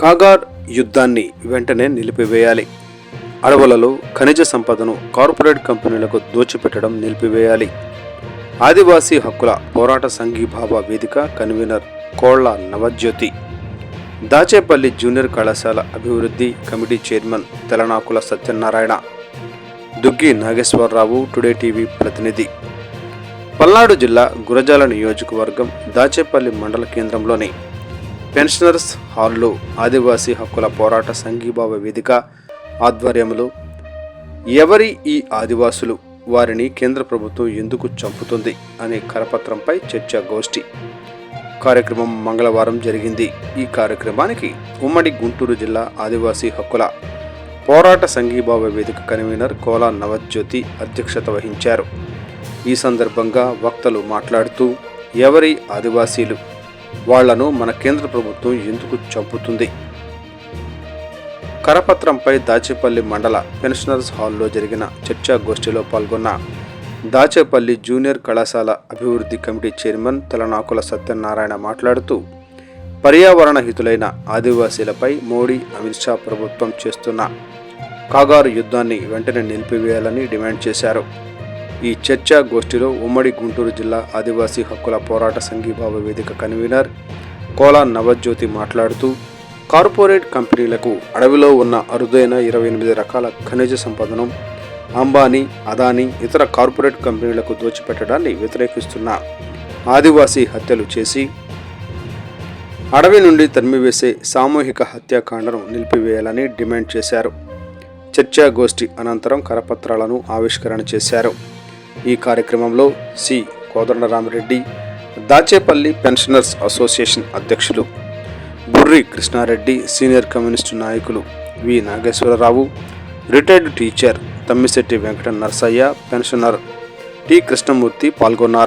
కాగార్ యుద్ధాన్ని వెంటనే నిలిపివేయాలి. అడవులలో ఖనిజ సంపదను కార్పొరేట్ కంపెనీలకు దోచిపెట్టడం నిలిపివేయాలి. ఆదివాసీ హక్కుల పోరాట సంఘీభావ వేదిక కన్వీనర్ కోళ్ల నవజ్యోతి, దాచేపల్లి జూనియర్ కళాశాల అభివృద్ధి committee chairman Telanakula Satyanarayana, Duggi Nageswara Rao today TV ప్రతినిధి. పల్నాడు జిల్లా గురజాల నియోజకవర్గం దాచేపల్లి మండల కేంద్రంలోని పెన్షనర్స్ హాల్లో ఆదివాసీ హక్కుల పోరాట సంఘీభావ వేదిక ఆధ్వర్యంలో ఎవరి ఈ ఆదివాసులు, వారిని కేంద్ర ప్రభుత్వం ఎందుకు చంపుతుంది అనే కరపత్రంపై చర్చాగోష్ఠి కార్యక్రమం మంగళవారం జరిగింది. ఈ కార్యక్రమానికి ఉమ్మడి గుంటూరు జిల్లా ఆదివాసీ హక్కుల పోరాట సంఘీభావ వేదిక కన్వీనర్ కోలా నవజ్యోతి అధ్యక్షత వహించారు. ఈ సందర్భంగా వక్తలు మాట్లాడుతూ ఎవరి ఆదివాసీలు, వాళ్లను మన కేంద్ర ప్రభుత్వం ఎందుకు చంపుతుంది? కరపత్రంపై దాచేపల్లి మండల పెన్షనర్స్ హాల్లో జరిగిన చర్చాగోష్ఠిలో పాల్గొన్న దాచేపల్లి జూనియర్ కళాశాల అభివృద్ధి కమిటీ చైర్మన్ తెలనాకుల సత్యనారాయణ మాట్లాడుతూ పర్యావరణ హితులైన ఆదివాసీలపై మోడీ, అమిత్ షా ప్రభుత్వం చేస్తున్న కాగారు యుద్ధాన్ని వెంటనే నిలిపివేయాలని డిమాండ్ చేశారు. ఈ చర్చా గోష్ఠిలో ఉమ్మడి గుంటూరు జిల్లా ఆదివాసీ హక్కుల పోరాట సంఘీభావ వేదిక కన్వీనర్ కోలా నవజ్యోతి మాట్లాడుతూ కార్పొరేట్ కంపెనీలకు అడవిలో ఉన్న అరుదైన 28 రకాల ఖనిజ సంపదను అంబానీ, అదానీ ఇతర కార్పొరేట్ కంపెనీలకు దోచిపెట్టడాన్ని వ్యతిరేకిస్తున్న ఆదివాసీ హత్యలు చేసి అడవి నుండి తరిమివేసే సామూహిక హత్యాకాండను నిలిపివేయాలని డిమాండ్ చేశారు. చర్చాగోష్ఠి అనంతరం కరపత్రాలను ఆవిష్కరణ చేశారు. ఈ కార్యక్రమంలో C Kodandarami Reddy, Dachepalli pensioners association అధ్యక్షులు బుర్రి కృష్ణారెడ్డి, సీనియర్ కమ్యూనిస్టు నాయకులు V Nageswara Rao, retired teacher Tammisetti Venkata Narasaiah, pensioner T Krishnamurthy పాల్గొన్నారు.